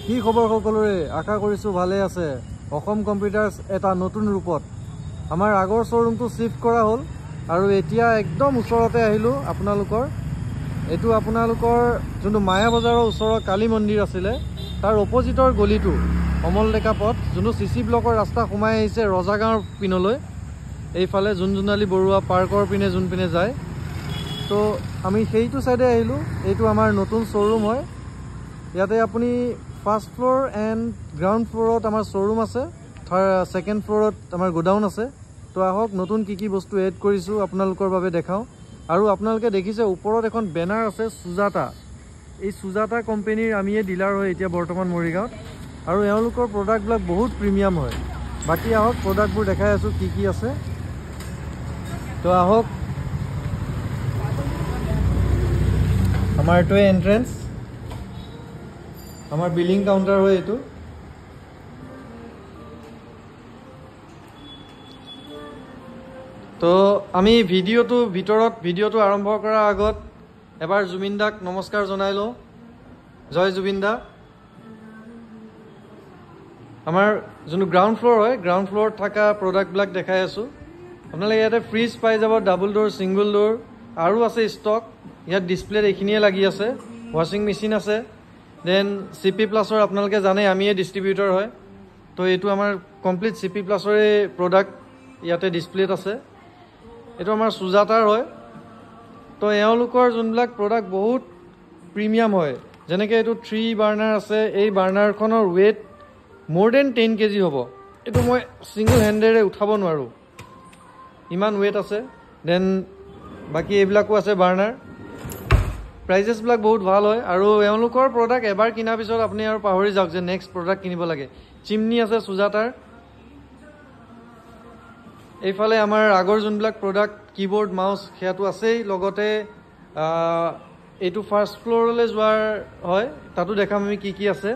কি খবৰ সকলোৰে আশা কৰিছো ভালে আছে অসম কম্পিউটাৰ্ছ এটা নতুন ৰূপত আমাৰ আগৰ শ্বৰুমটো শিফট কৰা হ'ল আৰু এতিয়া একদম ওচৰতে আহিলো আপোনালোকৰ এটো আপোনালোকৰ যোনটো মায়া বজাৰৰ ওচৰৰ কালী মন্দিৰ আছিলে তাৰ অপজিটৰ গলিটো অমল ডেকা পথ যোনটো সিসি ব্লকৰ ৰাস্তা সোমাই আহিছে ৰজাগাঁৱৰ পিনলৈ এইফালে জুনজুনালী বৰুৱা পাৰ্কৰ পিনে যোন পিনে যায় তো আমি সেইটো সাইডে আহিলো এইটো আমাৰ নতুন শ্বৰুম হয় ইয়াতে আপুনি ফাৰ্স্ট ফ্লোৰ এণ্ড গ্ৰাউণ্ড ফ্লোৰত আমাৰ শ্বৰুম আছে সেকেন্ড ফ্লোৰত আমাৰ গোডাউন আছে তো আহক নতুন কি বস্তু এড কৰিছো আপোনালোকৰ বাবে দেখাও আৰু আপোনালোকে দেখিছে ওপৰত এখন বেনাৰ আছে সুজাতা এই সুজাতা কোম্পানীৰ আমিয়ে ডিলাৰ হয় এতিয়া বৰ্তমান মৰিগাঁৱত আৰু এওঁলোকৰ প্ৰডাক্টবিলাক বহুত প্ৰিমিয়াম হয় বাকি আহক প্ৰডাক্টবোৰ দেখাই আছো কি আছে তো আহক আমাৰ এইটোৱে এন্ট্ৰেন্স আমাৰ বিলিং কাউন্টাৰ হয় এইটো তো আমি ভিডিওটো আৰম্ভ কৰাৰ আগত এবাৰ জুবিনদাক নমস্কাৰ জনাইলো জয় জুবিনদা আমাৰ যোনটো গ্ৰাউণ্ড ফ্লোৰ হয় গ্ৰাউণ্ড ফ্লোৰত থকা প্ৰডাক্টবিলাক দেখাই আছো আপোনালোকে ইয়াতে ফ্ৰিজ পাই যাব ডাবল ডোৰ সিঙ্গল ডোৰ আৰু আছে ষ্টক ইয়াত ডিসপ্লেত এইখিনিয়ে লাগি আছে ওয়াশিং মেচিন আছে দেন সিপি প্লাছৰ আপোনালোকে জানে আমিয়ে ডিস্ট্ৰিবিউটৰ হয় তো এইটো আমাৰ কমপ্লিট সিপি প্লাছৰে প্ৰডাক্ট ইয়াতে ডিসপ্লেত আছে এইটো আমাৰ সুজাতাৰ হয় তো এওঁলোকৰ যোনবিলাক প্ৰডাক্ট বহুত প্ৰিমিয়াম হয় যেনেকৈ এইটো 3 বাৰ্নাৰ আছে এই বাৰ্নাৰখনৰ ওয়েট মোৰ দেন 10 কেজি হ'ব এইটো মই সিঙ্গল হ্যান্ডেৰে উঠাব নোৱাৰো ইমান ওয়েট আছে দেন বাকি এইবিলাকো আছে বাৰ্নাৰ প্ৰাইজেছবিলাক বহুত ভাল হয় আৰু এওঁলোকৰ প্ৰডাক্ট এবাৰ কিনাৰ পিছত আপুনি আৰু পাহৰি যাওক যে নেক্সট প্ৰডাক্ট কিনিব লাগে চিমনি আছে সুজাতাৰ এইফালে আমাৰ আগৰ যোনবিলাক প্ৰডাক্ট কিবোৰ্ড মাউস হেয়াটো আছেই লগতে এইটো ফাৰ্স্ট ফ্লোৰলৈ যোৱাৰ হয় তাতো দেখাম আমি কি আছে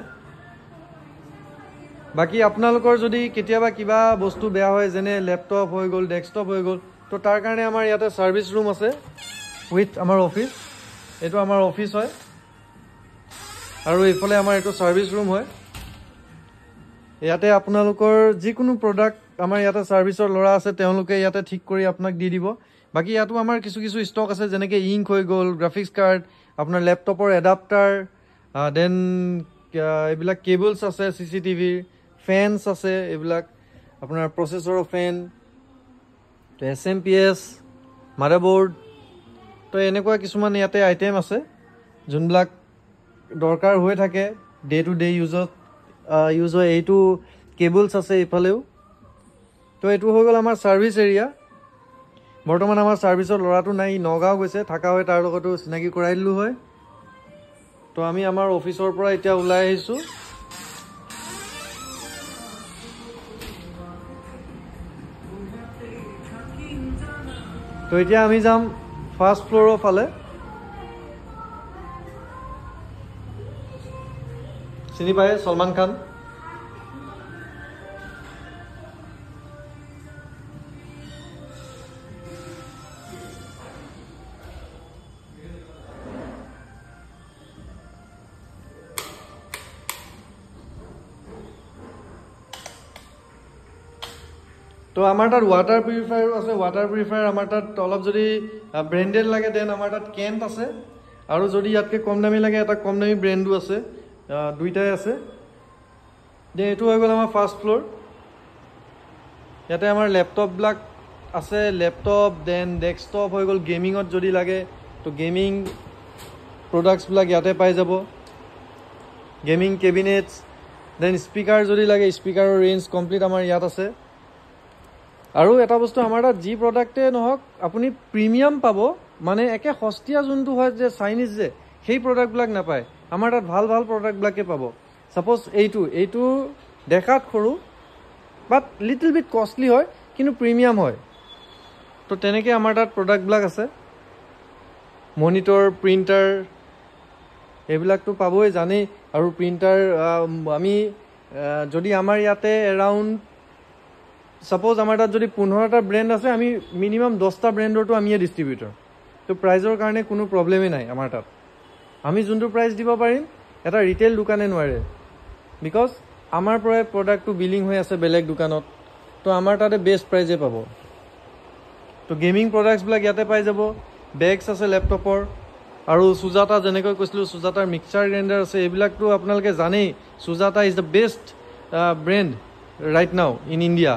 বাকি আপোনালোকৰ যদি কেতিয়াবা কিবা বস্তু বেয়া হয় যেনে ল্যাপটপ হৈ গ'ল ডেস্কটপ হৈ গ'ল তো তাৰ কাৰণে আমাৰ ইয়াতে সাৰ্ভিস ৰুম আছে উইথ আমাৰ অফিস এইটো আমাৰ অফিস হয় আৰু এইফালে আমাৰ এইটো সাৰ্ভিস ৰুম হয় ইয়াতে আপোনালোকৰ যিকোনো প্ৰডাক্ট আমাৰ ইয়াতে সাৰ্ভিসৰ লৰা আছে তেওঁলোকে ইয়াতে ঠিক কৰি আপোনাক দি দিব বাকি ইয়াতো আমাৰ কিছু ষ্টক আছে যেনেকৈ ইংক হৈ গ'ল গ্ৰাফিক্স কাৰ্ড আপোনাৰ ল্যাপটপৰ এডাপ্টাৰ দেন এইবিলাক কেবলছ আছে সিসিটিভি ফেনস আছে এইবিলাক আপোনাৰ প্ৰসেসৰৰ ফেন তো এছএমপিএছ মাদাৰবোৰ্ড তো এনেকুৱা কিছুমান ইয়াতে আইটেম আছে যোনবিলাক দৰকাৰ হৈ থাকে ডে টু ডে ইউজ হয় এইটো কেবলছ আছে ইফালেও তো এইটো হৈ গ'ল আমাৰ সাৰ্ভিস এৰিয়া বৰ্তমান আমাৰ সাৰ্ভিসৰ লৰাটো নাই নগাঁও গৈছে থাকা হয় তাৰ লগতো চিনাকি কৰাই দিলো হয় তো আমি আমাৰ অফিসৰ পৰা এতিয়া ওলাই আহিছো তো এতিয়া আমি যাম ফাৰ্স্ট ফ্লোৰৰ ফালে চিনি পায় সলমান খান তো আমাৰ তাত ওয়াটাৰ পিউৰিফায়াৰ আছে ওয়াটাৰ পিউৰিফায়াৰ আমাৰ তাত অলপ যদি ব্ৰেন্ডেড লাগে দেন আমাৰ তাত কেম্প আছে আৰু যদি ইয়াতকে কম দামী লাগে এটা কম দামী ব্ৰেন্ডো আছে দুইটাই আছে দেন এইটো হৈ গ'ল আমাৰ ফাৰ্স্ট ফ্লোৰ ইয়াতে আমাৰ ল্যাপটপবিলাক আছে ল্যাপটপ দেন ডেস্কটপ হৈ গ'ল গেমিঙত যদি লাগে তো গেমিং প্ৰডাক্টছবিলাক ইয়াতে পাই যাব গেমিং কেবিনেটছ দেন স্পিকাৰ যদি লাগে স্পিকাৰৰ ৰেঞ্জ কমপ্লিট আমাৰ ইয়াত আছে আৰু এটা বস্তু আমাৰ তাত যি প্ৰডাক্টে নহওক আপুনি প্ৰিমিয়াম পাব মানে একে সস্তীয়া যোনটো হয় যে চাইনিজ যে সেই প্ৰডাক্টবিলাক নাপায় আমাৰ তাত ভাল প্ৰডাক্টবিলাকে পাব সাপোজ এইটো দেখাত সৰু বাট লিটল বিট কষ্টলি হয় কিন্তু প্ৰিমিয়াম হয় তো তেনেকৈ আমাৰ তাত প্ৰডাক্টবিলাক আছে মনিটৰ প্ৰিণ্টাৰ এইবিলাকতো পাবই জানেই আৰু প্ৰিণ্টাৰ আমি যদি আমাৰ ইয়াতে এৰাউণ্ড সাপোজ আমাৰ তাত যদি 15টা ব্ৰেন্ড আছে আমি মিনিমাম 10টা ব্ৰেন্ডৰটো আমিয়ে ডিস্ট্ৰিবিউটৰ তো প্ৰাইজৰ কাৰণে কোনো প্ৰবলেমে নাই আমাৰ তাত আমি যোনটো প্ৰাইস দিব পাৰিম এটা ৰিটেইল দোকানে নোৱাৰে বিকজ আমাৰ পৰাই প্ৰডাক্টটো বিলিং হৈ আছে বেলেগ দোকানত, তো আমাৰ তাতে বেষ্ট প্ৰাইজে পাব। তো গেমিং প্ৰডাক্টছবিলাক ইয়াতে পাই যাব। বেগছ আছে লেপটপৰ, আৰু সুজাতা যেনেকৈ কৈছিলোঁ সুজাতাৰ মিক্সাৰ গ্ৰাইণ্ডাৰ আছে। এইবিলাকতো আপোনালোকে জানেই, Sujata is the best brand right now in India.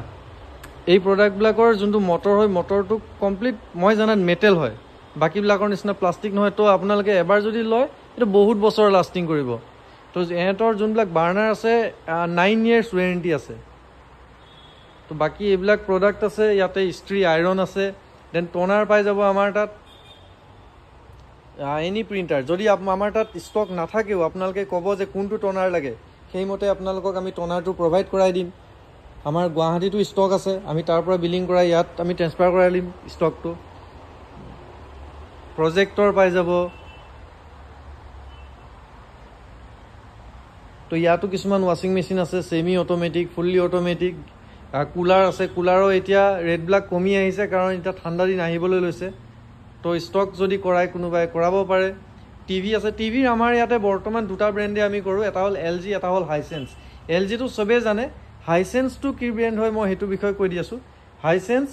এই প্ৰডাক্টবিলাকৰ যোনটো মটৰ হয়, মটৰটো কমপ্লিট মই জানাত মেটেল হয়, বাকীবিলাকৰ নিচিনা প্লাষ্টিক নহয়। তো আপোনালোকে এবাৰ যদি লয় এইটো বহুত বছৰ লাষ্টিং কৰিব। তো ইহঁতৰ যোনবিলাক বাৰ্ণাৰ আছে 9 years ৱাৰেণ্টি আছে। তো বাকী এইবিলাক প্ৰডাক্ট আছে ইয়াতে। ইষ্ট্ৰি আইৰণ আছে, দেন টনাৰ পাই যাব আমাৰ তাত। এনি প্ৰিণ্টাৰ যদি আমাৰ তাত ষ্টক নাথাকেও, আপোনালোকে ক'ব যে কোনটো টনাৰ লাগে, সেইমতে আপোনালোকক আমি টনাৰটো প্ৰভাইড কৰাই দিম। আমাৰ গুৱাহাটীতো ষ্টক আছে, আমি তাৰ পৰা বিলিং কৰাই ইয়াত আমি ট্ৰেন্সফাৰ কৰাই দিম ষ্টকটো। প্ৰজেক্টৰ পাই যাব। তো ইয়াতো কিছুমান ৱাশ্বিং মেচিন আছে, semi automatic, fully automatic. Cooler আছে, কুলাৰো এতিয়া ৰেটবিলাক কমি আহিছে কাৰণ এতিয়া ঠাণ্ডা দিন আহিবলৈ লৈছে। তো ষ্টক যদি কৰাই কোনোবাই কৰাব পাৰে। টিভি আছে, টিভিৰ আমাৰ ইয়াতে বৰ্তমান দুটা ব্ৰেণ্ডে আমি কৰোঁ, এটা হ'ল LG, এটা হ'ল হাইচেন্স। LGটো চবেই জানে, হাইচেন্সটো কি ব্ৰেণ্ড হয় মই সেইটো বিষয়ে কৈ দি আছোঁ। হাইচেন্স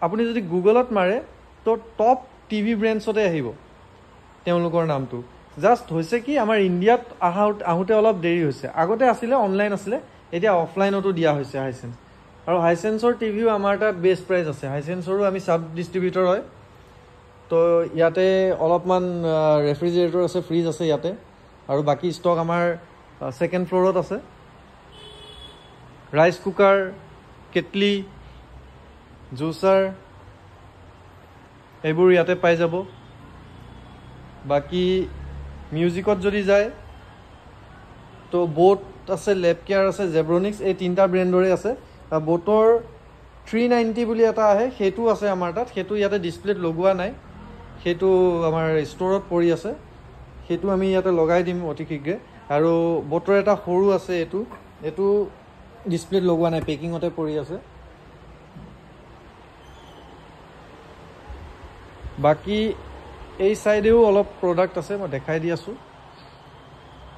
আপুনি যদি গুগলত মাৰে তো টপ টিভি ব্ৰেণ্ডছতে আহিব তেওঁলোকৰ নামটো। জাষ্ট হৈছে কি আমাৰ ইণ্ডিয়াত আহোঁতে অলপ দেৰি হৈছে। আগতে আছিলে অনলাইন আছিলে, এতিয়া অফলাইনতো দিয়া হৈছে হাইচেন্স। আৰু হাইচেন্সৰ টিভিও আমাৰ তাত বেষ্ট প্ৰাইচ আছে। হাইচেন্সৰো আমি চাব ডিষ্ট্ৰিবিউটৰ হয়। তো ইয়াতে অলপমান ৰেফ্ৰিজাৰেটৰ আছে, ফ্ৰিজ আছে ইয়াতে, আৰু বাকী ষ্টক আমাৰ ছেকেণ্ড ফ্ল'ৰত আছে। ৰাইচ কুকাৰ, কেটলি, জুচাৰ এইবোৰ ইয়াতে পাই যাব। বাকী মিউজিকত যদি যায় তো বোট আছে, লেপ কেয়াৰ আছে, জেব্ৰনিক্স, এই তিনিটা ব্ৰেণ্ডৰে আছে। বোটৰ 390 বুলি এটা আহে, সেইটো আছে আমাৰ তাত। সেইটো ইয়াতে ডিছপ্লেত লগোৱা নাই, সেইটো আমাৰ ষ্ট'ৰত পৰি আছে। সেইটো আমি ইয়াতে লগাই দিম অতি শীঘ্ৰে। আৰু বোটৰ এটা সৰু আছে, এইটো ডিছপ্লেত লগোৱা নাই, পেকিঙতে পৰি আছে। বাকী এই চাইডেও অলপ প্ৰডাক্ট আছে, মই দেখাই দি আছোঁ।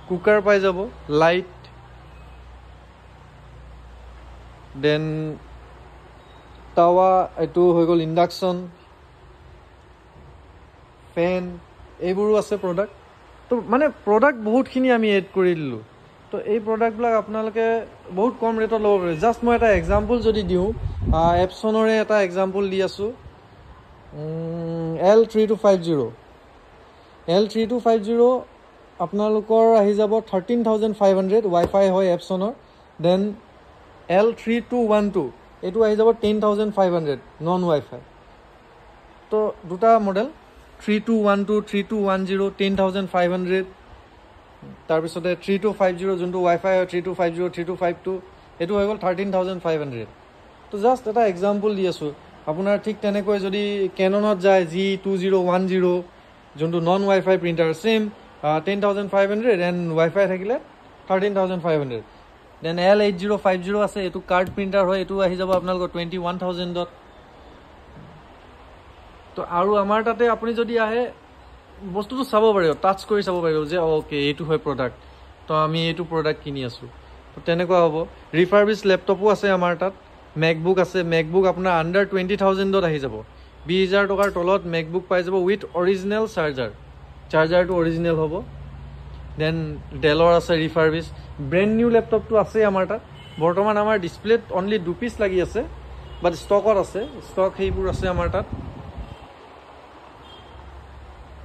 কুকাৰ পাই যাব, লাইট, দেন টাৱা, এইটো হৈ গ'ল ইণ্ডাকশ্যন, ফেন, এইবোৰো আছে প্ৰডাক্ট। তো মানে প্ৰডাক্ট বহুতখিনি আমি এড কৰি দিলোঁ। তো এই প্ৰডাক্টবিলাক আপোনালোকে বহুত কম ৰেটত ল'ব পাৰে। জাষ্ট মই এটা এক্সাম্পল যদি দিওঁ, এপছনৰে এটা এক্সাম্পল দি আছোঁ। L3250 L3250 আপোনালোকৰ আহি যাব 13,500, ৱাইফাই হয় এপছনৰ। দেন L3212 এইটো আহি যাব 10,500 নন ৱাইফাই। তো দুটা মডেল, 3212, 3210, 10,500। তাৰপিছতে 3250 যোনটো ৱাইফাই হয়, 3250, 3252 এইটো হৈ গ'ল 13,500। তো জাষ্ট এটা এক্সাম্পল দি আছোঁ। আপোনাৰ ঠিক তেনেকৈ যদি কেননত যায় G2010 যোনটো non wifi printer, same 10,500 and wifi থাকিলে 13,500। দেন L8050 আছে, এইটো কাৰ্ড প্ৰিণ্টাৰ হয়, এইটো আহি যাব আপোনালোকৰ 21,000ত। তো আৰু আমাৰ তাতে আপুনি যদি আহে বস্তুটো চাব পাৰিব, টাচ কৰি চাব পাৰিব যে অ'কে এইটো হয় প্ৰডাক্ট, তো আমি এইটো প্ৰডাক্ট কিনি আছোঁ। তো তেনেকুৱা হ'ব। ৰিফাৰ্বিছ লেপটপো আছে আমাৰ তাত। মেকবুক আছে, মেকবুক আপোনাৰ আণ্ডাৰ 20,000ত আহি যাব। 20,000 টকাৰ তলত মেকবুক পাই যাব উইথ অৰিজিনেল চাৰ্জাৰটো অৰিজিনেল হ'ব। দেন ডেলৰ আছে ৰিফাৰ্বিছ। ব্ৰেণ্ড নিউ লেপটপটো আছেই আমাৰ তাত। বৰ্তমান আমাৰ ডিছপ্লেত অনলি 2 পিচ লাগি আছে, বাট ষ্টকত আছে, ষ্টক সেইবোৰ আছে আমাৰ তাত।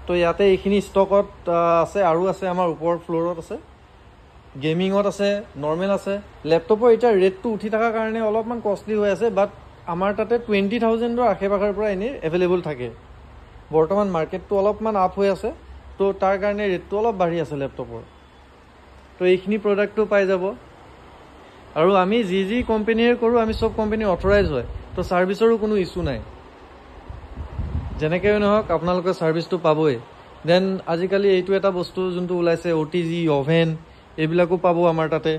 তো ইয়াতে এইখিনি ষ্টকত আছে, আৰু আছে আমাৰ ওপৰৰ ফ্ল'ৰত আছে। গেমিঙত আছে, নৰ্মেল আছে। লেপটপৰ এতিয়া ৰেটটো উঠি থকাৰ কাৰণে অলপমান কষ্টলি হৈ আছে, বাট আমাৰ তাতে 20,000ৰ আশে পাশৰ পৰা এনেই এভেইলেবল থাকে। বৰ্তমান মাৰ্কেটটো অলপমান আপ হৈ আছে, তো তাৰ কাৰণে ৰেটটো অলপ বাঢ়ি আছে লেপটপৰ। তো এইখিনি প্ৰডাক্টটো পাই যাব। আৰু আমি যি কোম্পানীৰ কৰোঁ, আমি চব কোম্পানী অথৰাইজ হয়, তো ছাৰ্ভিচৰো কোনো ইছ্যু নাই। যেনেকৈ নহওক আপোনালোকে ছাৰ্ভিচটো পাবই। দেন আজিকালি এইটো এটা বস্তু যোনটো ওলাইছে OTG অভেন, এইবিলাকো পাব আমাৰ তাতে।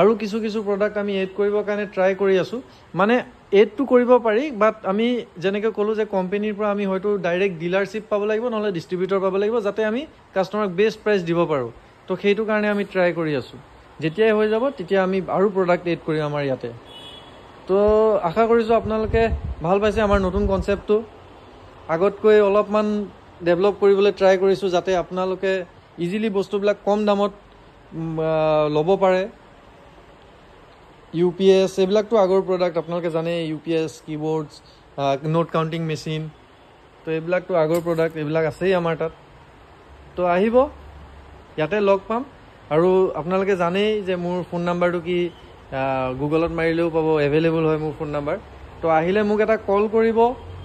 আৰু কিছু প্ৰডাক্ট আমি এড কৰিবৰ কাৰণে ট্ৰাই কৰি আছোঁ। মানে এডটো কৰিব পাৰি, বাট আমি যেনেকৈ ক'লোঁ যে কোম্পানীৰ পৰা আমি হয়তো ডাইৰেক্ট ডিলাৰশ্বিপ পাব লাগিব, নহ'লে ডিষ্ট্ৰিবিউটৰ পাব লাগিব, যাতে আমি কাষ্টমাৰক বেষ্ট প্ৰাইচ দিব পাৰোঁ। তো সেইটো কাৰণে আমি ট্ৰাই কৰি আছোঁ যেতিয়াই হৈ যাব তেতিয়া আমি আৰু প্ৰডাক্ট এড কৰিম আমাৰ ইয়াতে তো আশা কৰিছোঁ আপোনালোকে ভাল পাইছে আমাৰ নতুন কনচেপ্টটো আগতকৈ অলপমান ডেভেলপ কৰিবলৈ ট্ৰাই কৰিছোঁ যাতে আপোনালোকে ইজিলি বস্তুবিলাক কম দামত ল'ব পাৰে UPS এইবিলাকতো আগৰ প্ৰডাক্ট আপোনালোকে জানে UPS কিবৰ্ডছ নোট কাউণ্টিং মেচিন তো এইবিলাকতো আগৰ প্ৰডাক্ট এইবিলাক আছেই আমাৰ তাত তো আহিব ইয়াতে লগ পাম আৰু আপোনালোকে জানেই যে মোৰ ফোন নাম্বাৰটো কি গুগলত মাৰিলেও পাব এভেইলেবল হয় মোৰ ফোন নাম্বাৰ তো আহিলে মোক এটা কল কৰিব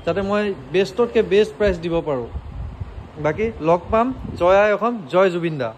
যাতে মই বেষ্টতকৈ বেষ্ট প্ৰাইচ দিব পাৰোঁ বাকী লগ পাম জয় আই অসম জয় জুবিন দা